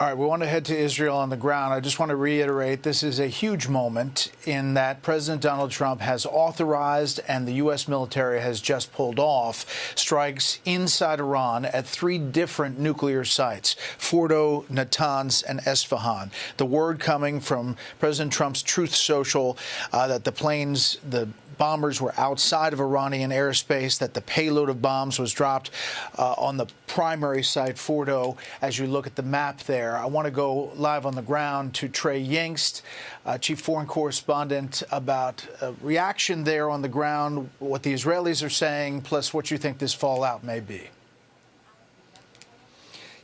All right, we want to head to Israel on the ground. I just want to reiterate, this is a huge moment in that President Donald Trump has authorized and the U.S. military has just pulled off strikes inside Iran at 3 different nuclear sites, Fordo, Natanz, and Esfahan. The word coming from President Trump's Truth Social that the bombers were outside of Iranian airspace, that the payload of bombs was dropped on the primary site, Fordo. As you look at the map there, I want to go live on the ground to Trey Yingst, chief foreign correspondent, about reaction there on the ground, what the Israelis are saying, plus what you think this fallout may be.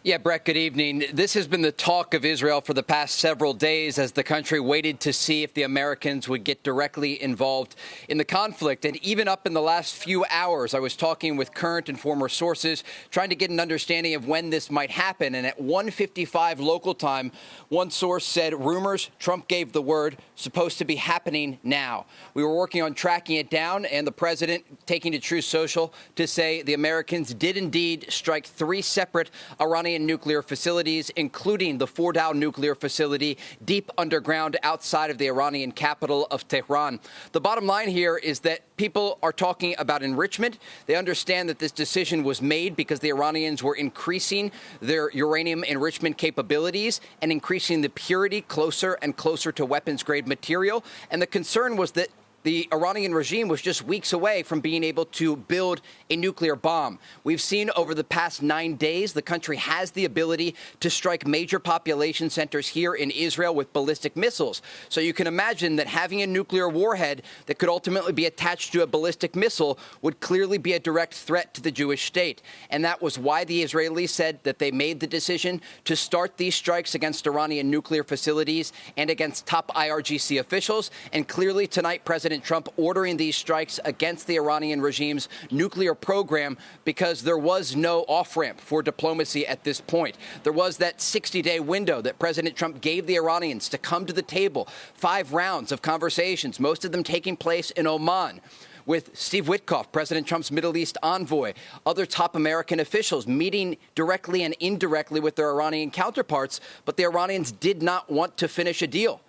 Yeah, Brett, good evening. This has been the talk of Israel for the past several days as the country waited to see if the Americans would get directly involved in the conflict. And even up in the last few hours, I was talking with current and former sources, trying to get an understanding of when this might happen. And at 1:55 local time, one source said rumors, Trump gave the word, supposed to be happening now. We were working on tracking it down, and the president taking to Truth Social to say the Americans did indeed strike 3 separate Iranian nuclear facilities, including the Fordow nuclear facility deep underground outside of the Iranian capital of Tehran. The bottom line here is that people are talking about enrichment. They understand that this decision was made because the Iranians were increasing their uranium enrichment capabilities and increasing the purity closer and closer to weapons-grade material. And the concern was that the Iranian regime was just weeks away from being able to build a nuclear bomb. We've seen over the past 9 days, the country has the ability to strike major population centers here in Israel with ballistic missiles. So you can imagine that having a nuclear warhead that could ultimately be attached to a ballistic missile would clearly be a direct threat to the Jewish state. And that was why the Israelis said that they made the decision to start these strikes against Iranian nuclear facilities and against top IRGC officials. And clearly tonight, President Trump ordering these strikes against the Iranian regime's nuclear program because there was no off-ramp for diplomacy at this point. There was that 60-day window that President Trump gave the Iranians to come to the table, 5 rounds of conversations, most of them taking place in Oman, with Steve Witkoff, President Trump's Middle East envoy, other top American officials meeting directly and indirectly with their Iranian counterparts, but the Iranians did not want to finish a deal.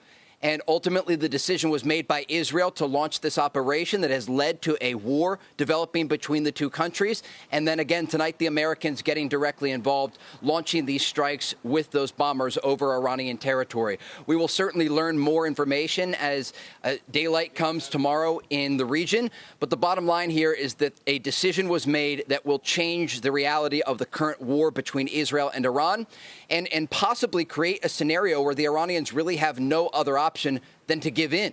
And ultimately, the decision was made by Israel to launch this operation that has led to a war developing between the two countries. And then again, tonight, the Americans getting directly involved, launching these strikes with those bombers over Iranian territory. We will certainly learn more information as daylight comes tomorrow in the region. But the bottom line here is that a decision was made that will change the reality of the current war between Israel and Iran and possibly create a scenario where the Iranians really have no other option than to give in,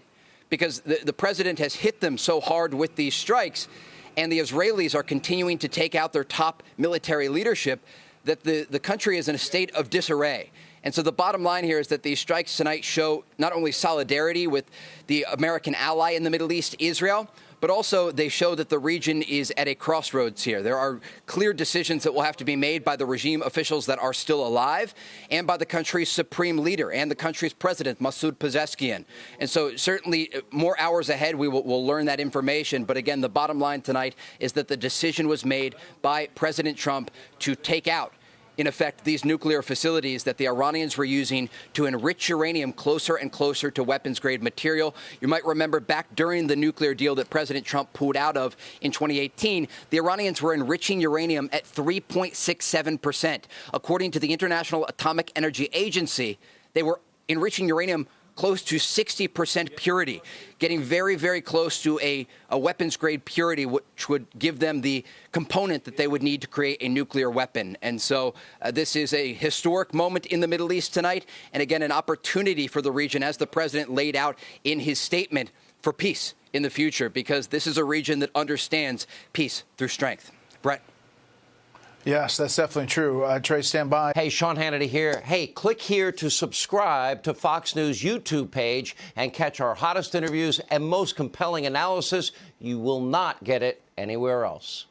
because the president has hit them so hard with these strikes, and the Israelis are continuing to take out their top military leadership, that the country is in a state of disarray. And so the bottom line here is that these strikes tonight show not only solidarity with the American ally in the Middle East, Israel, but also they show that the region is at a crossroads here. There are clear decisions that will have to be made by the regime officials that are still alive and by the country's supreme leader and the country's president, Masoud Pezeshkian. And so certainly more hours ahead, we'll learn that information. But again, the bottom line tonight is that the decision was made by President Trump to take out, in effect, these nuclear facilities that the Iranians were using to enrich uranium closer and closer to weapons-grade material. You might remember back during the nuclear deal that President Trump pulled out of in 2018, the Iranians were enriching uranium at 3.67%. According to the International Atomic Energy Agency, they were enriching uranium close to 60% purity, getting very, very close to a weapons-grade purity, which would give them the component that they would need to create a nuclear weapon. And so this is a historic moment in the Middle East tonight, and again, an opportunity for the region, as the president laid out in his statement, for peace in the future, because this is a region that understands peace through strength. Brett. Yes, that's definitely true. Trey, stand by. Hey, Sean Hannity here. Hey, click here to subscribe to Fox News YouTube page and catch our hottest interviews and most compelling analysis. You will not get it anywhere else.